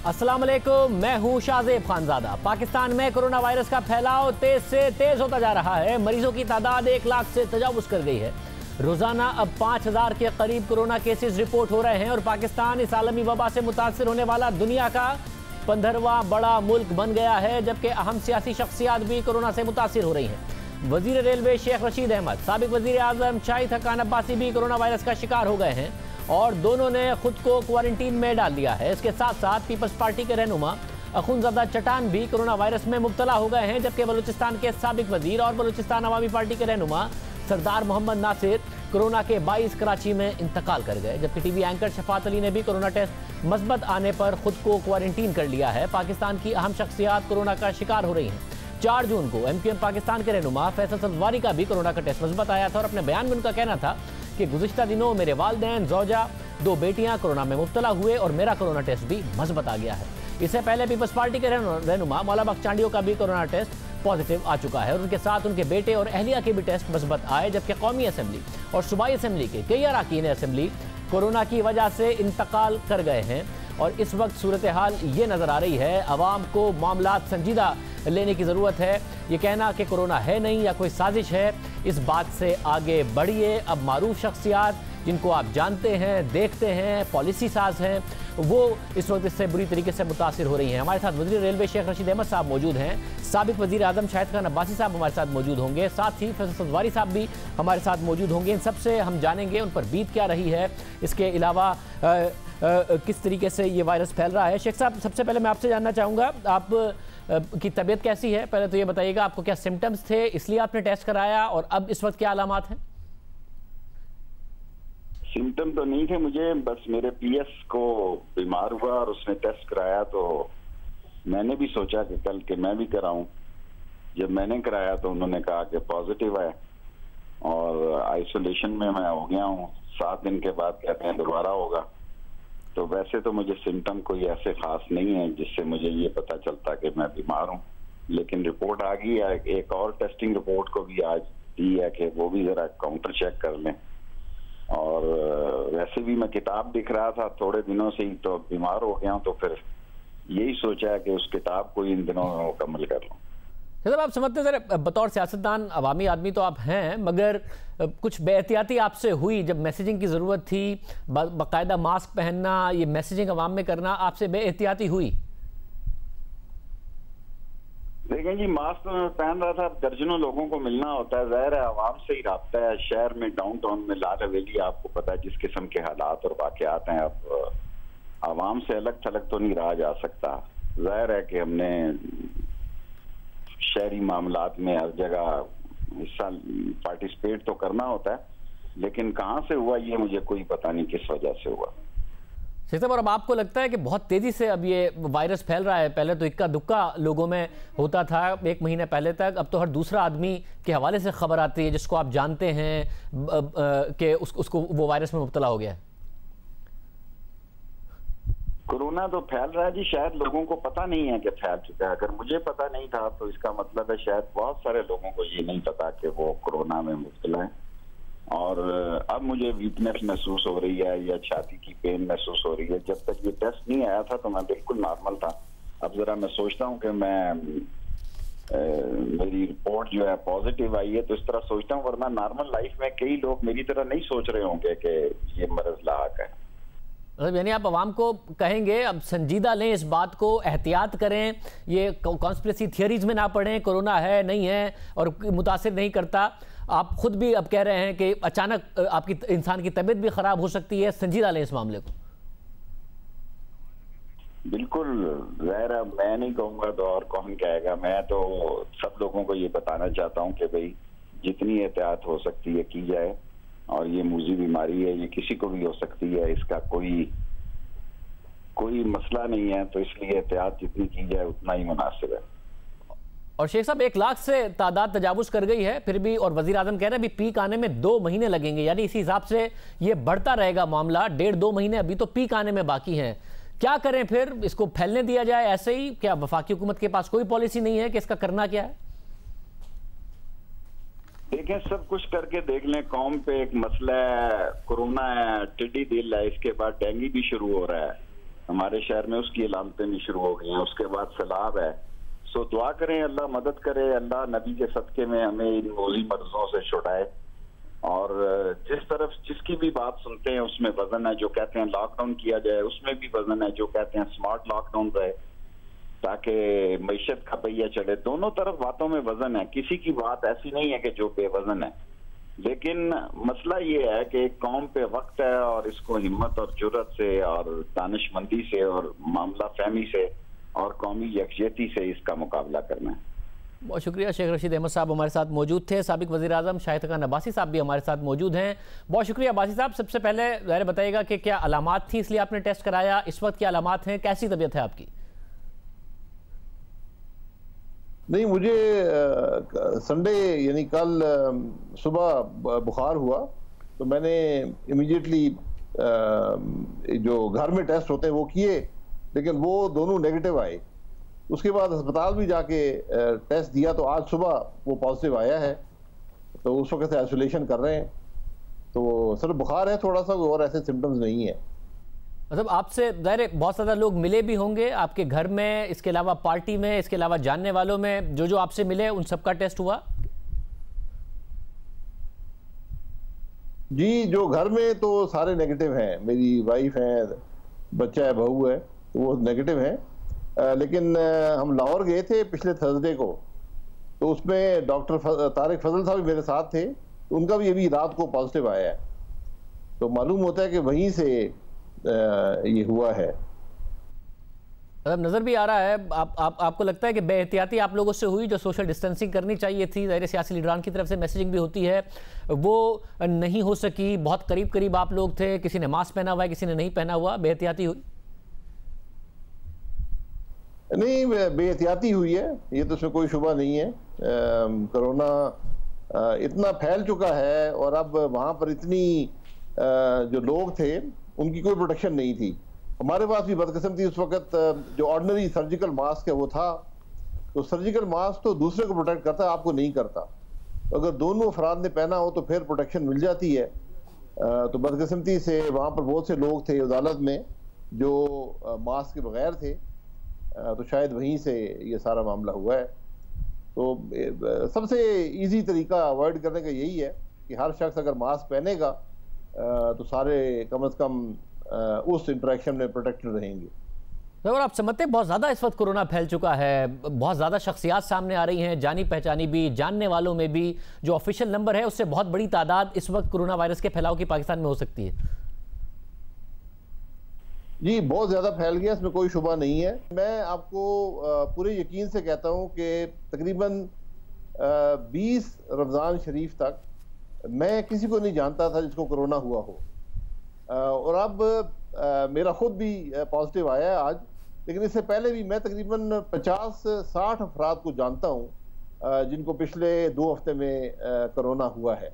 अस्सलाम वालेकुम, मैं हूं शाहजेब खानजादा। पाकिस्तान में कोरोना वायरस का फैलाव तेज से तेज होता जा रहा है। मरीजों की तादाद 1 लाख से तजावुज कर गई है। रोजाना अब 5000 के करीब कोरोना केसेस रिपोर्ट हो रहे हैं और पाकिस्तान इस आलमी वबा से मुतासर होने वाला दुनिया का 15वां बड़ा मुल्क बन गया है, जबकि अहम सियासी शख्सियात भी कोरोना से मुतासर हो रही हैं। वजीर रेलवे शेख रशीद अहमद, साबिक वजीर आजम शाहिद हक्कान अब्बासी भी कोरोना वायरस का शिकार हो गए हैं और दोनों ने खुद को क्वारंटीन में डाल दिया है। इसके साथ साथ पीपल्स पार्टी के रहनुमा अखुनज़ादा चटान भी कोरोना वायरस में मुब्तला हो गए हैं, जबकि बलूचिस्तान के साबिक वजीर और बलूचिस्तान अवामी पार्टी के रहनुमा सरदार मोहम्मद नासिर कोरोना के 22 कराची में इंतकाल कर गए। जबकि टीवी एंकर शफात अली ने भी कोरोना टेस्ट मस्बत आने पर खुद को क्वारंटीन कर लिया है। पाकिस्तान की अहम शख्सियात कोरोना का शिकार हो रही हैं। 4 जून को MQM पाकिस्तान के रहनुमा फैसल सब्ज़वारी का भी कोरोना का टेस्ट मस्बत आया था और अपने बयान में उनका कहना था कि गुज़िश्ता दिनों मेरे वालिदैन, ज़ौजा, 2 बेटियां कोरोना में मुब्तला हुए और मेरा कोरोना टेस्ट भी मस्बत आ गया है। इससे पहले पीपल्स पार्टी के रहनुमा मौला बख्श चांडियों का भी कोरोना टेस्ट पॉजिटिव आ चुका है और उनके साथ उनके बेटे और अहलिया के भी टेस्ट मस्बत आए। जबकि कौमी असम्बली और सूबाई असम्बली के कई अरकान असम्बली कोरोना की वजह से इंतकाल कर गए हैं और इस वक्त सूरत हाल ये नज़र आ रही है, अवाम को मामलात संजीदा लेने की ज़रूरत है। ये कहना कि कोरोना है नहीं या कोई साजिश है, इस बात से आगे बढ़िए। अब मारूफ शख्सियात जिनको आप जानते हैं, देखते हैं, पॉलिसी साज हैं, वो इस वक्त इससे बुरी तरीके से मुतासिर हो रही हैं। हमारे साथ वज़ीर रेलवे शेख रशीद अहमद साहब मौजूद हैं, साबिक वज़ीर आज़म शाहिद खान अब्बासी साहब हमारे साथ मौजूद होंगे, साथ ही फैसल सब्ज़वारी साहब भी हमारे साथ मौजूद होंगे। इन सबसे हम जानेंगे उन पर बीत क्या रही है, इसके अलावा किस तरीके से ये वायरस फैल रहा है। शेख साहब, सबसे पहले मैं आपसे जानना चाहूँगा, आप की तबीयत कैसी है? पहले तो ये बताइएगा, आपको क्या सिम्टम्स थे इसलिए आपने टेस्ट कराया और अब इस वक्त क्या अलामात हैं? सिम्टम तो नहीं थे मुझे, बस मेरे PS को बीमार हुआ और उसने टेस्ट कराया तो मैंने भी सोचा कि कल के मैं भी कराऊं। जब मैंने कराया तो उन्होंने कहा कि पॉजिटिव है और आइसोलेशन में मैं हो गया हूं। 7 दिन के बाद कहते हैं दोबारा होगा। तो वैसे तो मुझे सिम्टम कोई ऐसे खास नहीं है जिससे मुझे ये पता चलता कि मैं बीमार हूँ, लेकिन रिपोर्ट आ गई है। एक और टेस्टिंग रिपोर्ट को भी आज दी है कि वो भी जरा काउंटर चेक कर लें। और वैसे भी मैं किताब लिख रहा था थोड़े दिनों से ही, तो बीमार हो गया हूँ, तो फिर यही सोचा है कि उस किताब को इन दिनों में मुकम्मल कर लूँ। मतलब आप समझते सर, बतौर सियासतदान अवामी आदमी तो आप हैं, मगर कुछ बेहतियाती आपसे हुई जब मैसेजिंग की ज़रूरत थी, बाकायदा मास्क पहनना, ये मैसेजिंग अवाम में करना आपसे बेहतियाती हुई? देखें जी, मास्क तो मैं पहन रहा था, दर्जनों लोगों को मिलना होता है, ज़ाहिर है आवाम से ही रब्ता है। शहर में डाउनटाउन में लाल हवेली आपको पता है जिस किस्म के हालात और वाक़यात हैं, अब आवाम से अलग थलग तो नहीं रहा जा सकता। जाहिर है कि हमने शहरी मामलात में हर जगह हिस्सा पार्टिसिपेट तो करना होता है, लेकिन कहाँ से हुआ ये मुझे कोई पता नहीं, किस वजह से हुआ। शेख साहब, और अब आपको लगता है कि बहुत तेज़ी से अब ये वायरस फैल रहा है? पहले तो इक्का दुक्का लोगों में होता था 1 महीने पहले तक, अब तो हर दूसरा आदमी के हवाले से खबर आती है जिसको आप जानते हैं कि उसको वो वायरस में मुब्तला हो गया है। कोरोना तो फैल रहा है जी, शायद लोगों को पता नहीं है कि फैल चुका है। अगर मुझे पता नहीं था तो इसका मतलब है शायद बहुत सारे लोगों को ये नहीं पता कि वो कोरोना में मुब्तला है। और अब मुझे वीकनेस महसूस हो रही है या छाती की पेन महसूस हो रही है। जब तक ये टेस्ट नहीं आया था तो मैं बिल्कुल नॉर्मल था। अब जरा मैं सोचता हूँ कि मेरी रिपोर्ट जो है पॉजिटिव आई है तो इस तरह सोचता हूँ, वरना नॉर्मल लाइफ में कई लोग मेरी तरह नहीं सोच रहे होंगे कि ये मरज लाहक है। मतलब यानी आप आवाम को कहेंगे अब संजीदा लें इस बात को, एहतियात करें, ये कॉन्स्पिरेसी थियरीज में ना पड़ें, कोरोना है नहीं है और मुतासिर नहीं करता। आप खुद भी अब कह रहे हैं कि अचानक आपकी इंसान की तबीयत भी खराब हो सकती है, संजीदा लें इस मामले को। बिल्कुल, ज़ाहिर है मैं नहीं कहूँगा तो और कौन कहेगा। मैं तो सब लोगों को ये बताना चाहता हूँ कि भाई जितनी एहतियात हो सकती है की जाए, और ये मूजी बीमारी है, ये किसी को भी हो सकती है, इसका कोई मसला नहीं है, तो इसलिए एहतियात जितनी की जाए उतना ही मुनासिब है। और शेख साहब, 1 लाख से तादाद तजावुज कर गई है फिर भी, और वजीर आजम कह रहे हैं अभी पीक आने में 2 महीने लगेंगे, यानी इसी हिसाब से ये बढ़ता रहेगा मामला, 1.5-2 महीने अभी तो पीक आने में बाकी हैं। क्या करें फिर? इसको फैलने दिया जाए ऐसे ही? क्या वफाकी हुकूमत के पास कोई पॉलिसी नहीं है कि इसका करना क्या है? देखें, सब कुछ करके देख लें। कौम पे एक मसला है, कोरोना है, टिड्डी दिल है, इसके बाद डेंगू भी शुरू हो रहा है। हमारे शहर में उसकी अलामतें भी शुरू हो गई हैं। उसके बाद सैलाब है। सो दुआ करें, अल्लाह मदद करे, अल्लाह नबी के सदके में हमें इन मौजी मर्जों से छुड़ाए। और जिस तरफ जिसकी भी बात सुनते हैं उसमें वजन है। जो कहते हैं लॉकडाउन किया जाए उसमें भी वजन है। जो कहते हैं स्मार्ट लॉकडाउन रहे ताकि मईशत का पहिया चले। दोनों तरफ बातों में वजन है। किसी की बात ऐसी नहीं है कि जो बेवजन है। लेकिन मसला ये है कि कौम पे वक्त है और इसको हिम्मत और जुर्रत से और दानिशमंदी से और मामला फहमी से और कौमी यकजहती से इसका मुकाबला करना है। बहुत शुक्रिया। शेख रशीद अहमद साहब हमारे साथ मौजूद थे। साबिक वज़ीर आज़म शाहिद खान अब्बासी साहब भी हमारे साथ मौजूद हैं। बहुत शुक्रिया अब्बासी साहब। सबसे पहले ज़रा बताइएगा कि क्या अलामात थी इसलिए आपने टेस्ट कराया, इस वक्त क्या अलामात हैं, कैसी तबीयत है आपकी? नहीं, मुझे संडे यानी कल सुबह बुखार हुआ तो मैंने इमीडिएटली जो घर में टेस्ट होते हैं वो किए, लेकिन वो दोनों नेगेटिव आए। उसके बाद अस्पताल भी जाके टेस्ट दिया तो आज सुबह वो पॉजिटिव आया है। तो उस वक्त से आइसोलेशन कर रहे हैं। तो सिर्फ बुखार है थोड़ा सा, और ऐसे सिम्टम्स नहीं है। मतलब आपसे ज़ाहिर बहुत ज़्यादा लोग मिले भी होंगे आपके घर में, इसके अलावा पार्टी में, इसके अलावा जानने वालों में, जो आपसे मिले उन सबका टेस्ट हुआ? जी, जो घर में तो सारे नेगेटिव हैं। मेरी वाइफ है, बच्चा है, बहू है, तो वो नेगेटिव हैं। लेकिन हम लाहौर गए थे पिछले थर्सडे को, तो उसमें डॉक्टर तारिक फजल साहब मेरे साथ थे, तो उनका भी अभी रात को पॉजिटिव आया है। तो मालूम होता है कि वहीं से ये हुआ है। मतलब नज़र भी आ रहा है आपको लगता है कि बेहतियाती आप लोगों से हुई, जो सोशल डिस्टेंसिंग करनी चाहिए थी, ज़ाहिर सियासी लीडरान की तरफ से मैसेजिंग भी होती है, वो नहीं हो सकी। बहुत करीब करीब आप लोग थे, किसी ने मास्क पहना हुआ है, किसी ने नहीं पहना हुआ, बेहतियाती हुई? नहीं, बेहतियाती हुई है, ये तो उसमें कोई शुबा नहीं है। कोरोना इतना फैल चुका है और अब वहाँ पर इतनी जो लोग थे उनकी कोई प्रोटेक्शन नहीं थी। हमारे पास भी बदकिस्मती उस वक्त जो ऑर्डिनरी सर्जिकल मास्क है वो था। तो सर्जिकल मास्क तो दूसरे को प्रोटेक्ट करता है, आपको नहीं करता। तो अगर दोनों अफराद ने पहना हो तो फिर प्रोटेक्शन मिल जाती है। तो बदकिस्मती से वहाँ पर बहुत से लोग थे अदालत में जो मास्क के बगैर थे, तो शायद वहीं से ये सारा मामला हुआ है। तो सबसे इजी तरीका अवॉइड करने का यही है कि हर शख्स अगर मास्क पहनेगा तो सारे कम से कम उस इंटरेक्शन में प्रोटेक्टेड रहेंगे। और आप समझते हैं बहुत ज़्यादा इस वक्त कोरोना फैल चुका है, बहुत ज़्यादा शख्सियात सामने आ रही हैं, जानी पहचानी भी, जानने वालों में भी, जो ऑफिशियल नंबर है उससे बहुत बड़ी तादाद इस वक्त कोरोना वायरस के फैलाव की पाकिस्तान में हो सकती है। जी, बहुत ज़्यादा फैल गया, इसमें कोई शुबा नहीं है। मैं आपको पूरे यकीन से कहता हूँ कि तकरीबन 20 रमज़ान शरीफ तक मैं किसी को नहीं जानता था जिसको कोरोना हुआ हो। और अब मेरा खुद भी पॉजिटिव आया है आज, लेकिन इससे पहले भी मैं तकरीबन 50-60 अफराद को जानता हूँ जिनको पिछले 2 हफ्ते में कोरोना हुआ है।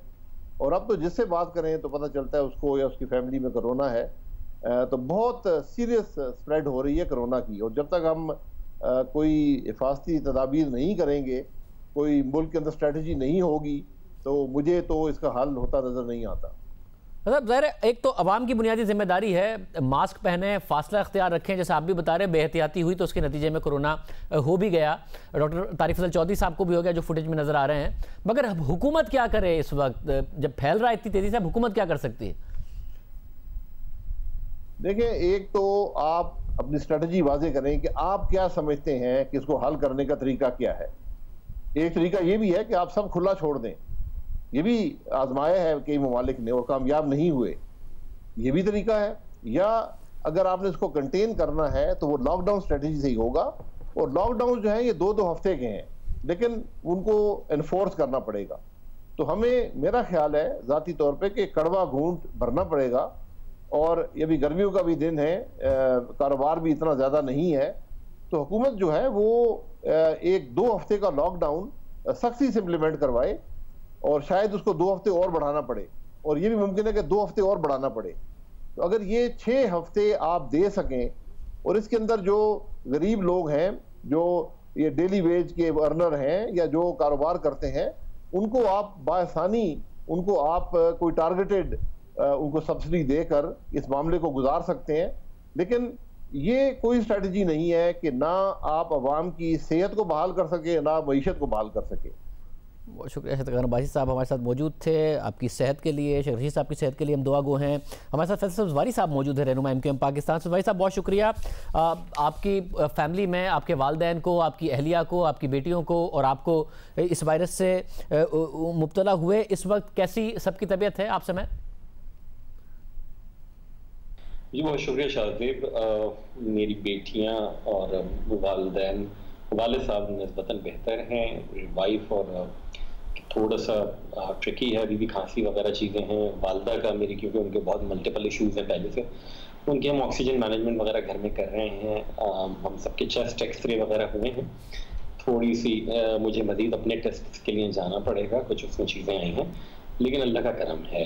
और अब तो जिससे बात करें तो पता चलता है उसको या उसकी फैमिली में कोरोना है। तो बहुत सीरियस स्प्रेड हो रही है कोरोना की। और जब तक हम कोई हिफाजती तदाबीर नहीं करेंगे, कोई मुल्क के अंदर स्ट्रेटजी नहीं होगी, तो मुझे तो इसका हल होता नज़र नहीं आता। मतलब ज़ाहिर एक तो अवाम की बुनियादी जिम्मेदारी है, मास्क पहने, फासला अख्तियार रखें, जैसे आप भी बता रहे बेहतियाती हुई तो उसके नतीजे में कोरोना हो भी गया। डॉक्टर तारिक फजल चौधरी साहब को भी हो गया जो फुटेज में नज़र आ रहे हैं। मगर हुकूमत क्या करे इस वक्त, जब फैल रहा है इतनी तेज़ी से, हुकूमत क्या कर सकती है? देखिए, एक तो आप अपनी स्ट्रेटजी वाजे करें कि आप क्या समझते हैं कि इसको हल करने का तरीका क्या है। एक तरीका ये भी है कि आप सब खुला छोड़ दें, ये भी आजमाया है कई ममालिक ने और कामयाब नहीं हुए, ये भी तरीका है। या अगर आपने इसको कंटेन करना है तो वो लॉकडाउन स्ट्रेटजी से ही होगा। और लॉकडाउन जो है ये 2-2 हफ्ते के हैं, लेकिन उनको एनफोर्स करना पड़ेगा। तो हमें, मेरा ख्याल है ज़ाती तौर पे, कि कड़वा घूंट भरना पड़ेगा। और ये भी गर्मियों का भी दिन है, कारोबार भी इतना ज़्यादा नहीं है, तो हुकूमत जो है वो 1-2 हफ्ते का लॉकडाउन सख्ती से इम्प्लीमेंट करवाए और शायद उसको 2 हफ्ते और बढ़ाना पड़े। और ये भी मुमकिन है कि 2 हफ्ते और बढ़ाना पड़े। तो अगर ये 6 हफ्ते आप दे सकें और इसके अंदर जो गरीब लोग हैं, जो ये डेली वेज के अर्नर हैं या जो कारोबार करते हैं, उनको आप बासानी, उनको आप कोई टारगेटेड उनको सब्सिडी देकर इस मामले को गुजार सकते हैं। लेकिन ये कोई स्ट्रेटजी नहीं है कि ना आप अवाम की सेहत को बहाल कर सके, ना मईशत को बहाल कर सके। बहुत शुक्रिया शतकार बाजी साहब हमारे साथ मौजूद थे। आपकी सेहत के लिए, शेख रशीद साहब की सेहत के लिए हम दुआ गो हैं। हमारे साथ फैसल सब्ज़वारी साहब मौजूद है, रहनुमा MQM पाकिस्तान। सब्ज़वारी साहब बहुत शुक्रिया। आपकी फैमिली में आपके वालिदैन को, आपकी अहलिया को, आपकी बेटियों को और आपको इस वायरस से मुब्तला हुए इस वक्त कैसी सबकी तबीयत है आपसे? मैं जी बहुत शुक्रिया शाहजेब। मेरी बेटियां और वालिदैन, वालिद साहब निस्बतन बेहतर हैं। वाइफ और थोड़ा सा ट्रिकी है, अभी भी खांसी वगैरह चीज़ें हैं। वालदा का मेरी, क्योंकि उनके बहुत मल्टीपल इश्यूज हैं पहले से, उनके हम ऑक्सीजन मैनेजमेंट वगैरह घर में कर रहे हैं। हम सबके चेस्ट एक्सरे वगैरह हुए हैं। थोड़ी सी मुझे मजीद अपने टेस्ट के लिए जाना पड़ेगा, कुछ उसमें चीज़ें आई हैं, लेकिन अल्लाह का करम है।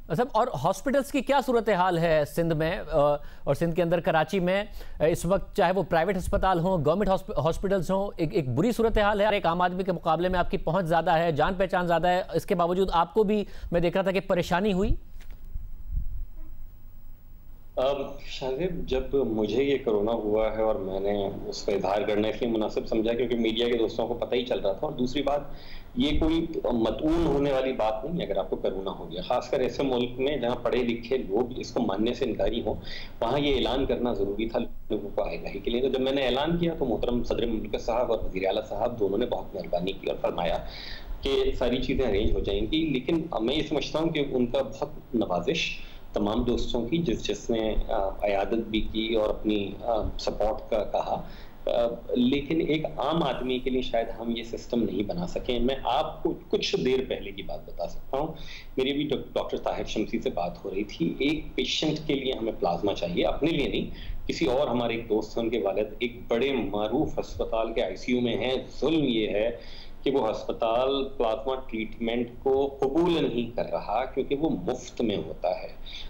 सब। और हॉस्पिटल्स की क्या सूरत हाल है सिंध में और सिंध के अंदर कराची में इस वक्त, चाहे वो प्राइवेट अस्पताल हों, गवर्नमेंट हॉस्पिटल्स हों, एक बुरी सूरत हाल है? एक आम आदमी के मुकाबले में आपकी पहुंच ज़्यादा है, जान पहचान ज़्यादा है, इसके बावजूद आपको भी मैं देख रहा था कि परेशानी हुई। शाहिद, जब मुझे ये कोरोना हुआ है और मैंने उसका इजहार करना इसलिए मुनासिब समझा क्योंकि मीडिया के दोस्तों को पता ही चल रहा था, और दूसरी बात ये कोई मतऊन होने वाली बात नहीं है अगर आपको कोरोना हो गया, खासकर ऐसे मुल्क में जहां पढ़े लिखे लोग इसको मानने से इनकारी हो, वहां ये ऐलान करना जरूरी था लोगों को आगाही के लिए। तो जब मैंने ऐलान किया तो मोहतरम सदर मुमलिकत साहब और वज़ीर आला साहब दोनों ने बहुत मेहरबानी की और फरमाया कि सारी चीज़ें अरेंज हो जाएंगी। लेकिन मैं ये समझता हूँ कि उनका बहुत नवाजिश तमाम दोस्तों की जिसने अयादत भी की और अपनी सपोर्ट का कहा, लेकिन एक आम आदमी के लिए शायद हम ये सिस्टम नहीं बना सके। मैं आपको कुछ देर पहले की बात बता सकता हूँ। मेरी भी डॉक्टर ताहिर शमसी से बात हो रही थी। एक पेशेंट के लिए हमें प्लाज्मा चाहिए, अपने लिए नहीं, किसी और हमारे एक दोस्त हैं, उनके वालिद एक बड़े मारूफ अस्पताल के ICU में हैं। जुल्म ये है कि वो अस्पताल प्लाज्मा ट्रीटमेंट को कबूल नहीं कर रहा क्योंकि वो मुफ्त में होता है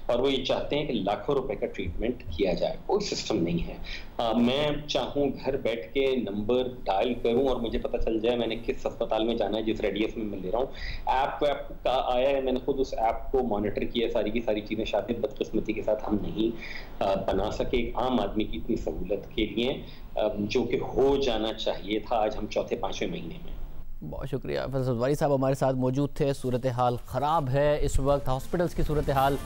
और वो ये चाहते हैं कि लाखों रुपए का ट्रीटमेंट किया जाए। कोई सिस्टम नहीं है। मैं चाहूँ घर बैठ के नंबर डायल करूं और मुझे पता चल जाए मैंने किस अस्पताल में जाना है, जिस रेडियस में मैं ले रहा हूँ। ऐप का आया है, मैंने खुद उस ऐप को मॉनिटर किया, सारी की सारी चीज़ें शायद बदकिस्मती के साथ हम नहीं बना सके एक आम आदमी की इतनी सहूलत के लिए, जो कि हो जाना चाहिए था आज हम चौथे पाँचवें महीने में। बहुत शुक्रिया। फैसल सब्ज़वारी साहब हमारे साथ मौजूद थे। सूरत हाल ख़राब है इस वक्त, हॉस्पिटल्स की सूरत हाल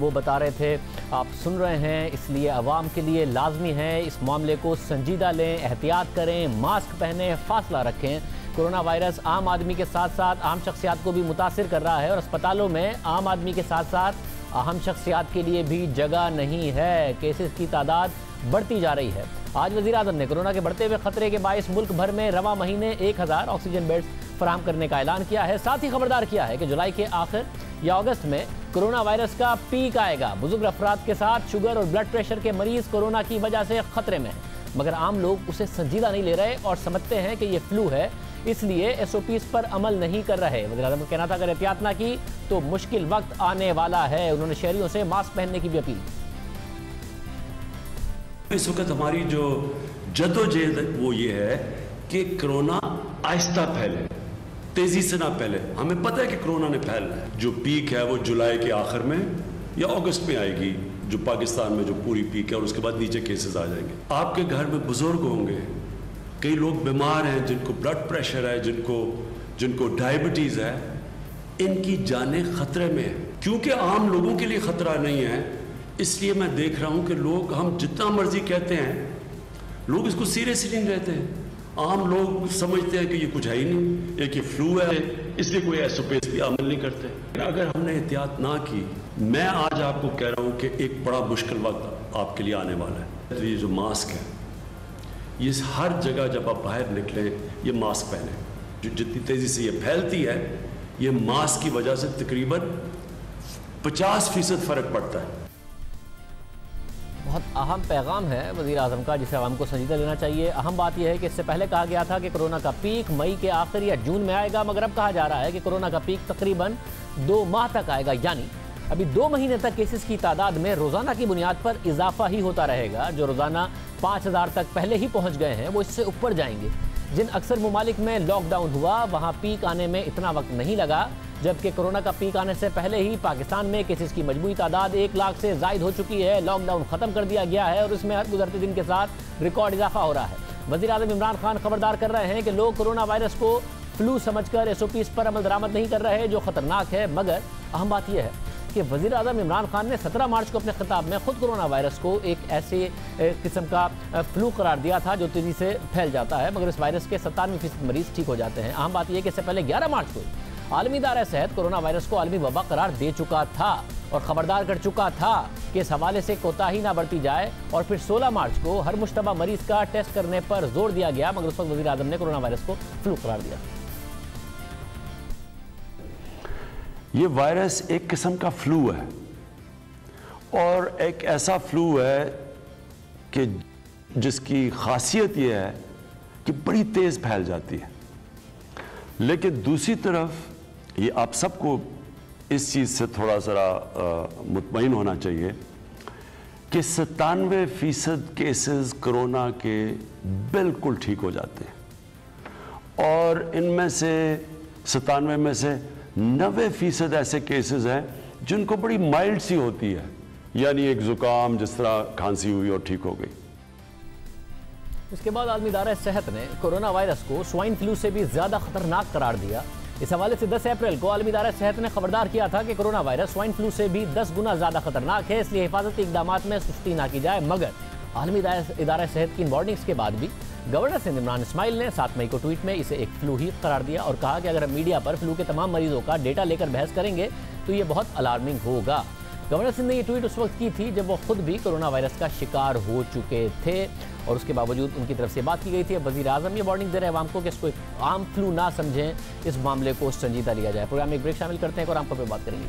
वो बता रहे थे, आप सुन रहे हैं। इसलिए आवाम के लिए लाजमी है इस मामले को संजीदा लें, एहतियात करें, मास्क पहने, फासला रखें। कोरोना वायरस आम आदमी के साथ साथ आम शख्सियात को भी मुतासिर कर रहा है और अस्पतालों में आम आदमी के साथ साथ अहम शख्सियात के लिए भी जगह नहीं है। केसेस की तादाद बढ़ती जा रही है। आज वज़ीर-ए-आज़म ने कोरोना के बढ़ते हुए खतरे के बायस मुल्क भर में रवा महीने 1000 ऑक्सीजन बेड्स फराहम करने का ऐलान किया है। साथ ही खबरदार किया है कि जुलाई के आखिर या अगस्त में कोरोना वायरस का पीक आएगा। बुजुर्ग अफराद के साथ शुगर और ब्लड प्रेशर के मरीज कोरोना की वजह से खतरे में हैं, मगर आम लोग उसे संजीदा नहीं ले रहे और समझते हैं कि ये फ्लू है, इसलिए SOPs पर अमल नहीं कर रहे। वज़ीर-ए-आज़म का कहना था अगर एहतियात ना की तो मुश्किल वक्त आने वाला है। उन्होंने शहरियों से मास्क पहनने की भी अपील। इस वक्त हमारी जो जद्दोजहद वो ये है कि कोरोना आहिस्ता फैले, तेजी से ना फैले। हमें पता है कि कोरोना ने फैलना है। जो पीक है वो जुलाई के आखिर में या अगस्त में आएगी, जो पाकिस्तान में जो पूरी पीक है, और उसके बाद नीचे केसेस आ जाएंगे। आपके घर में बुजुर्ग होंगे, कई लोग बीमार हैं, जिनको ब्लड प्रेशर है, जिनको डायबिटीज है, इनकी जानें खतरे में है। क्योंकि आम लोगों के लिए खतरा नहीं है, इसलिए मैं देख रहा हूं कि लोग, हम जितना मर्जी कहते हैं, लोग इसको सीरियसली नहीं लेते हैं। आम लोग समझते हैं कि ये कुछ है ही नहीं, एक ये फ्लू है, इसलिए कोई SOPs भी अमल नहीं करते। अगर हमने एहतियात ना की, मैं आज आपको कह रहा हूं कि एक बड़ा मुश्किल वक्त आपके लिए आने वाला है। तो ये जो मास्क है, ये हर जगह जब आप बाहर निकलें ये मास्क पहने। जो जितनी तेजी से ये फैलती है, ये मास्क की वजह से तकरीबन 50% फर्क पड़ता है। बहुत अहम पैगाम है वज़ीर-ए-आज़म का, जिसे आवाम को संजीदा लेना चाहिए। अहम बात यह है कि इससे पहले कहा गया था कि कोरोना का पीक मई के आखिर या जून में आएगा, मगर अब कहा जा रहा है कि कोरोना का पीक तकरीबन 2 माह तक आएगा। यानी अभी 2 महीने तक केसेस की तादाद में रोज़ाना की बुनियाद पर इजाफा ही होता रहेगा। जो रोज़ाना 5000 तक पहले ही पहुँच गए हैं वो इससे ऊपर जाएंगे। जिन अक्सर ममालिक में लॉकडाउन हुआ वहाँ पीक आने में इतना वक्त नहीं लगा, जबकि कोरोना का पीक आने से पहले ही पाकिस्तान में केसेस की मजमूई तादाद 1 लाख से जायद हो चुकी है। लॉकडाउन खत्म कर दिया गया है और इसमें हर गुजरते दिन के साथ रिकॉर्ड इजाफा हो रहा है। वज़ीर आज़म इमरान खान खबरदार कर रहे हैं कि लोग कोरोना वायरस को फ्लू समझकर SOPs पर अमल दरामद नहीं कर रहे, जो खतरनाक है। मगर अहम बात यह है कि वज़ीर आज़म इमरान खान ने 17 मार्च को अपने खिताब में खुद कोरोना वायरस को एक ऐसे किस्म का फ्लू करार दिया था जो तेज़ी से फैल जाता है, मगर इस वायरस के 97% मरीज ठीक हो जाते हैं। अहम बात यह कि इससे पहले 11 मार्च को आलमी इदारा सेहत कोरोना वायरस को आलमी वबा करार दे चुका था और ख़बरदार कर चुका था कि इस हवाले से कोताही ना बरती जाए। और फिर 16 मार्च को हर मुश्तबा मरीज का टेस्ट करने पर जोर दिया गया, मगर उस वक्त वज़ीर आज़म ने कोरोना वायरस को फ्लू करार दिया। ये वायरस एक किस्म का फ्लू है और एक ऐसा फ्लू है कि जिसकी खासियत ये है कि बड़ी तेज़ फैल जाती है। लेकिन दूसरी तरफ ये आप सबको इस चीज़ से थोड़ा सा मुतमईन होना चाहिए कि 97% केसेस कोरोना के बिल्कुल ठीक हो जाते हैं और इनमें से 97 में से 90% ऐसे केसेस हैं जिनको बड़ी माइल्ड सी होती है, यानी एक जुकाम जिस तरह खांसी हुई और ठीक हो गई। इसके बाद आलमी इदारा सेहत ने कोरोना वायरस को स्वाइन फ्लू से भी ज्यादा खतरनाक करार दिया। इस हवाले से 10 अप्रैल को आलमी इदारा सेहत ने खबरदार किया था कि कोरोना वायरस स्वाइन फ्लू से भी 10 गुना ज्यादा खतरनाक है, इसलिए हिफाजती इकदाम में सुस्ती ना की जाए। मगर आलमी इदारा सेहत की इन वार्निंग्स के बाद भी गवर्नर सिंध इमरान इस्माइल ने 7 मई को ट्वीट में इसे एक फ्लू ही करार दिया और कहा कि अगर हम मीडिया पर फ्लू के तमाम मरीजों का डेटा लेकर बहस करेंगे तो ये बहुत अलार्मिंग होगा। गवर्नर सिंध ने ये ट्वीट उस वक्त की थी जब वो खुद भी कोरोना वायरस का शिकार हो चुके थे और उसके बावजूद उनकी तरफ से बात की गई थी। अब वज़ीर आज़म ये वार्निंग दे रहे हैं आवाम को कि इसको एक आम फ्लू ना समझें, इस मामले को संजीदा लिया जाए। प्रोग्राम में एक ब्रेक शामिल करते हैं और आम तौर पर बात करेंगे।